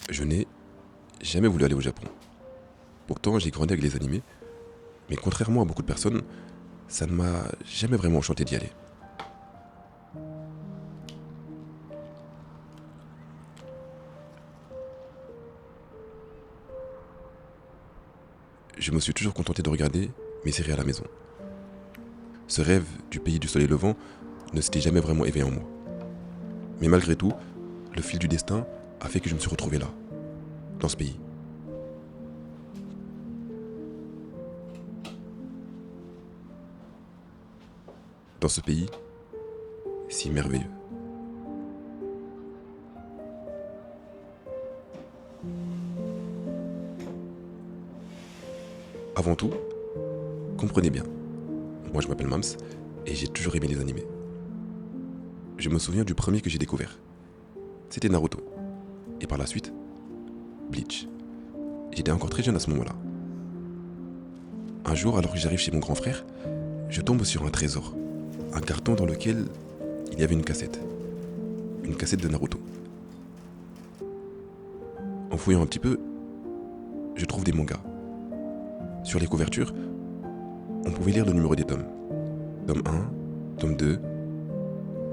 Je n'ai jamais voulu aller au Japon. Pourtant, j'ai grandi avec les animés, mais contrairement à beaucoup de personnes, ça ne m'a jamais vraiment enchanté d'y aller. Je me suis toujours contenté de regarder mes séries à la maison. Ce rêve du pays du soleil levant ne s'était jamais vraiment éveillé en moi. Mais malgré tout, le fil du destin a fait que je me suis retrouvé là, dans ce pays. Dans ce pays si merveilleux. Avant tout, comprenez bien, moi je m'appelle Mams et j'ai toujours aimé les animés. Je me souviens du premier que j'ai découvert. C'était Naruto. Et par la suite, Bleach. J'étais encore très jeune à ce moment-là. Un jour, alors que j'arrive chez mon grand frère, je tombe sur un trésor. Un carton dans lequel il y avait une cassette. Une cassette de Naruto. En fouillant un petit peu, je trouve des mangas. Sur les couvertures, on pouvait lire le numéro des tomes. Tome 1, tome 2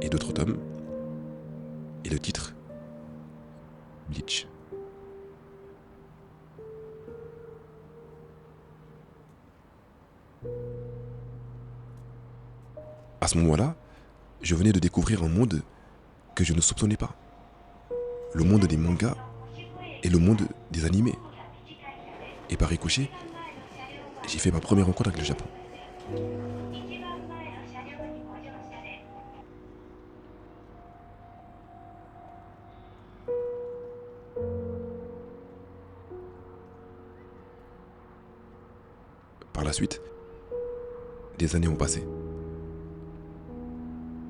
et d'autres tomes. Et le titre, Bleach. À ce moment-là, je venais de découvrir un monde que je ne soupçonnais pas. Le monde des mangas et le monde des animés. Et par ricochet, j'ai fait ma première rencontre avec le Japon. Par la suite, des années ont passé.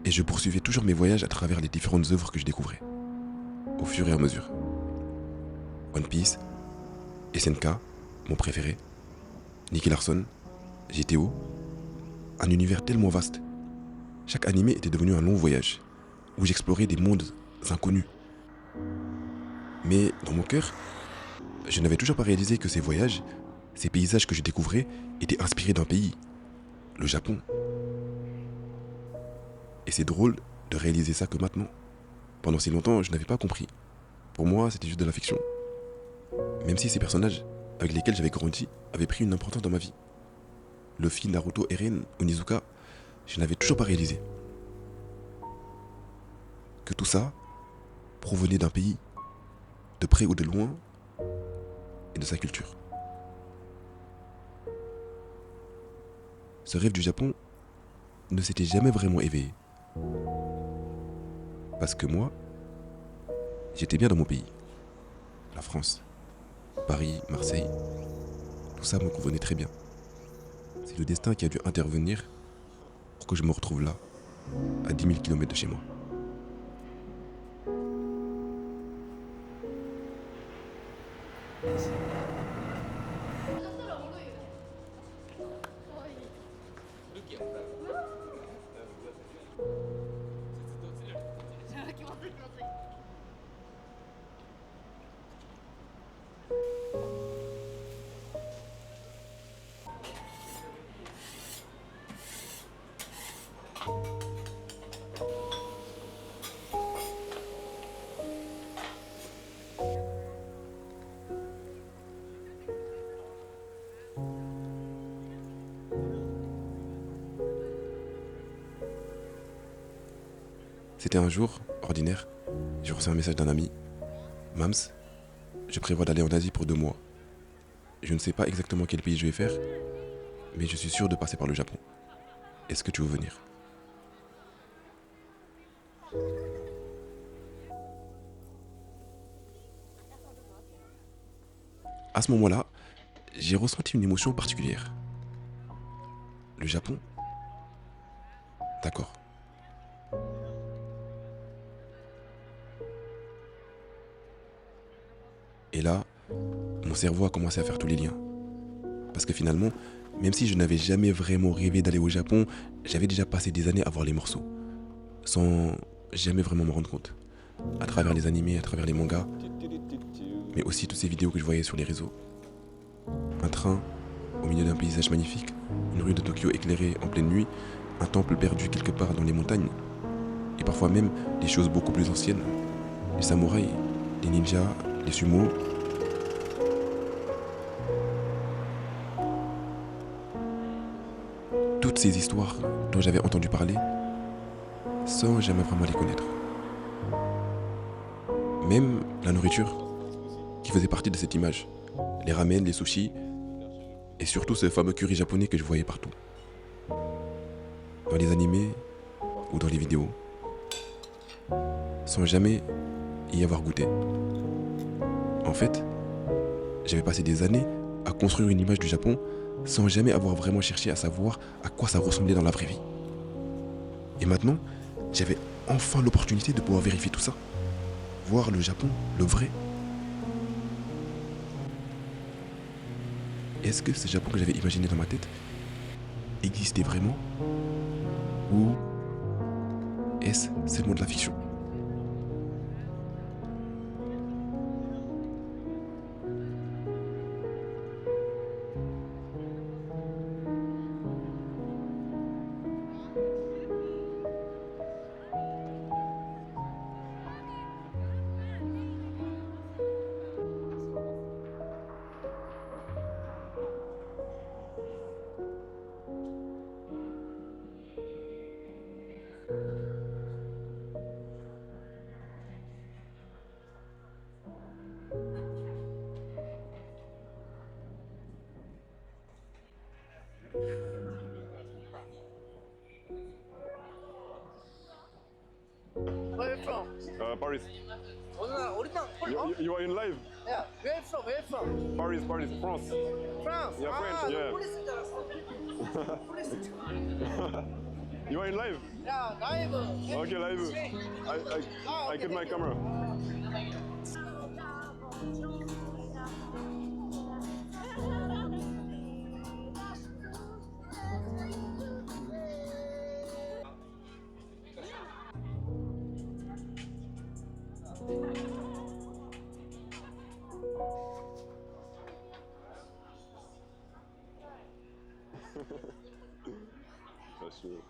Et je poursuivais toujours mes voyages à travers les différentes œuvres que je découvrais, au fur et à mesure. One Piece, SNK, mon préféré, Nicky Larson, GTO, un univers tellement vaste. Chaque animé était devenu un long voyage, où j'explorais des mondes inconnus. Mais dans mon cœur, je n'avais toujours pas réalisé que ces voyages, ces paysages que je découvrais, étaient inspirés d'un pays, le Japon. Et c'est drôle de réaliser ça que maintenant. Pendant si longtemps, je n'avais pas compris. Pour moi, c'était juste de la fiction. Même si ces personnages avec lesquels j'avais grandi avaient pris une importance dans ma vie. Luffy, Naruto, Eren, Onizuka, je n'avais toujours pas réalisé que tout ça provenait d'un pays, de près ou de loin, et de sa culture. Ce rêve du Japon ne s'était jamais vraiment éveillé. Parce que moi, j'étais bien dans mon pays, la France. Paris, Marseille, tout ça me convenait très bien. C'est le destin qui a dû intervenir pour que je me retrouve là, à 10 000 km de chez moi. C'était un jour ordinaire, j'ai reçu un message d'un ami. Mams, je prévois d'aller en Asie pour 2 mois. Je ne sais pas exactement quel pays je vais faire, mais je suis sûr de passer par le Japon. Est-ce que tu veux venir? À ce moment-là, j'ai ressenti une émotion particulière. Le Japon? D'accord. Et là, mon cerveau a commencé à faire tous les liens. Parce que finalement, même si je n'avais jamais vraiment rêvé d'aller au Japon, j'avais déjà passé des années à voir les morceaux, sans jamais vraiment me rendre compte. À travers les animés, à travers les mangas. mais aussi toutes ces vidéos que je voyais sur les réseaux. Un train au milieu d'un paysage magnifique, une rue de Tokyo éclairée en pleine nuit, un temple perdu quelque part dans les montagnes, et parfois même des choses beaucoup plus anciennes, les samouraïs, les ninjas, les sumo. Toutes ces histoires dont j'avais entendu parler sans jamais vraiment les connaître. Même la nourriture qui faisait partie de cette image. Les ramen, les sushis et surtout ce fameux curry japonais que je voyais partout. Dans les animés ou dans les vidéos. Sans jamais y avoir goûté. En fait, j'avais passé des années à construire une image du Japon sans jamais avoir vraiment cherché à savoir à quoi ça ressemblait dans la vraie vie. Et maintenant, j'avais enfin l'opportunité de pouvoir vérifier tout ça. Voir le Japon, le vrai. Est-ce que ce Japon que j'avais imaginé dans ma tête existait vraiment? Ou est-ce seulement de la fiction? Where are you from? Paris. You You are in live? Yeah. Where are you from? Where are you from? Paris, France. France. Yeah, French, yeah. Police. You are in live? Yeah, live. Okay, live. I get my camera. That's true.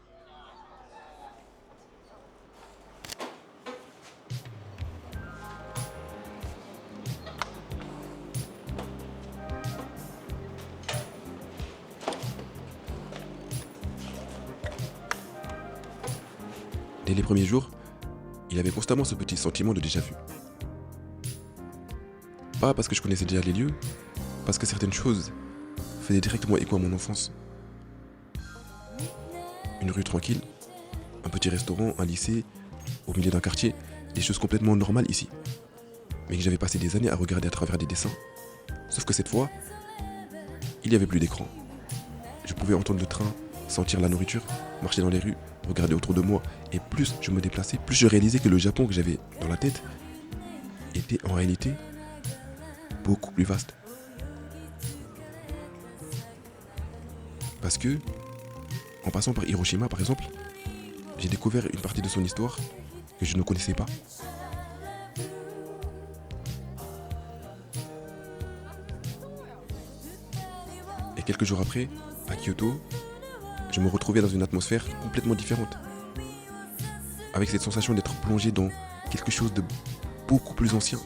Dès les premiers jours, il avait constamment ce petit sentiment de déjà-vu. Pas parce que je connaissais déjà les lieux, parce que certaines choses faisaient directement écho à mon enfance. Une rue tranquille, un petit restaurant, un lycée, au milieu d'un quartier, des choses complètement normales ici. Mais que j'avais passé des années à regarder à travers des dessins. Sauf que cette fois, il n'y avait plus d'écran. Je pouvais entendre le train, sentir la nourriture, marcher dans les rues, regarder autour de moi. Et plus je me déplaçais, plus je réalisais que le Japon que j'avais dans la tête était en réalité beaucoup plus vaste. Parce que, en passant par Hiroshima par exemple, j'ai découvert une partie de son histoire que je ne connaissais pas. Et quelques jours après, à Kyoto, je me retrouvais dans une atmosphère complètement différente. Avec cette sensation d'être plongé dans quelque chose de beaucoup plus ancien.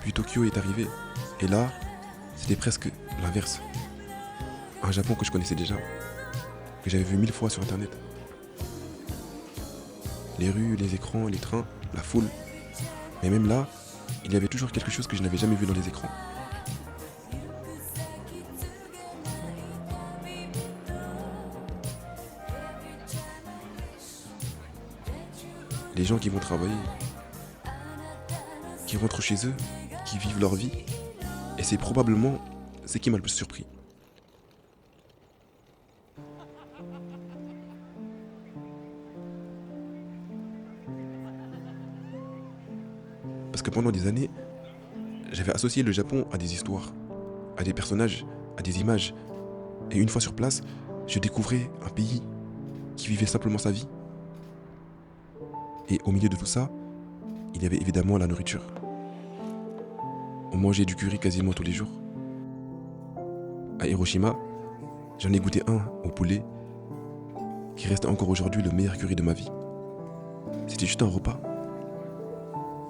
Puis Tokyo est arrivé. Et là, c'était presque l'inverse. Un Japon que je connaissais déjà, que j'avais vu 1000 fois sur internet. Les rues, les écrans, les trains, la foule. Mais même là, il y avait toujours quelque chose que je n'avais jamais vu dans les écrans. Les gens qui vont travailler, qui rentrent chez eux, qui vivent leur vie. Et c'est probablement ce qui m'a le plus surpris. Parce que pendant des années, j'avais associé le Japon à des histoires, à des personnages, à des images. Et une fois sur place, je découvrais un pays qui vivait simplement sa vie. Et au milieu de tout ça, il y avait évidemment la nourriture. On mangeait du curry quasiment tous les jours. À Hiroshima, j'en ai goûté un au poulet qui reste encore aujourd'hui le meilleur curry de ma vie. C'était juste un repas.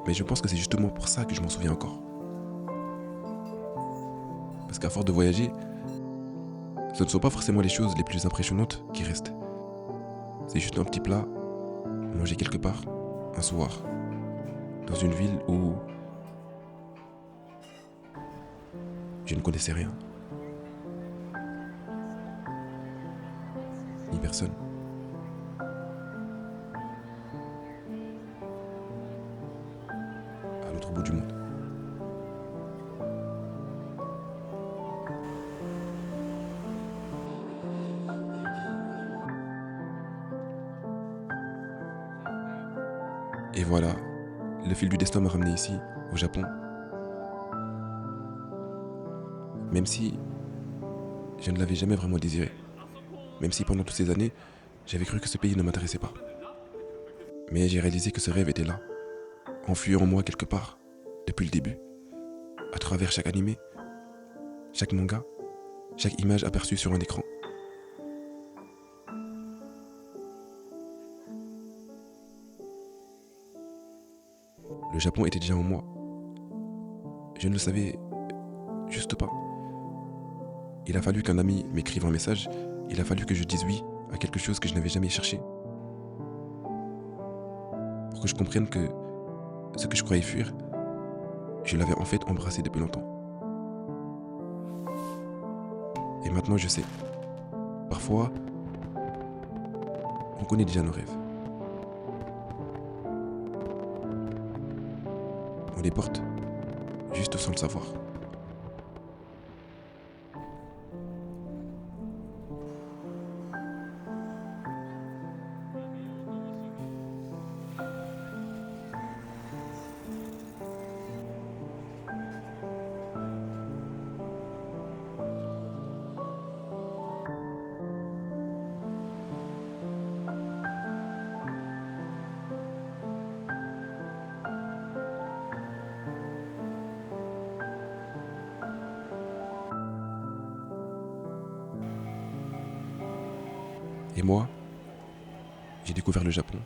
Mais je pense que c'est justement pour ça que je m'en souviens encore. Parce qu'à force de voyager, ce ne sont pas forcément les choses les plus impressionnantes qui restent. C'est juste un petit plat, mangé quelque part, un soir, dans une ville où je ne connaissais rien. Ni personne. À l'autre bout du monde. Et voilà, le fil du destin m'a ramené ici, au Japon. Même si je ne l'avais jamais vraiment désiré. Même si pendant toutes ces années, j'avais cru que ce pays ne m'intéressait pas. Mais j'ai réalisé que ce rêve était là, enfui en moi quelque part, depuis le début. À travers chaque animé, chaque manga, chaque image aperçue sur un écran. Le Japon était déjà en moi. Je ne le savais juste pas. Il a fallu qu'un ami m'écrive un message, il a fallu que je dise oui à quelque chose que je n'avais jamais cherché. Pour que je comprenne que ce que je croyais fuir, je l'avais en fait embrassé depuis longtemps. Et maintenant je sais. Parfois, on connaît déjà nos rêves. On les porte, juste sans le savoir. Et moi, j'ai découvert le Japon.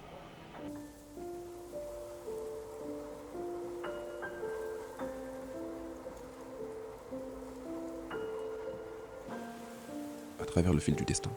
À travers le fil du destin.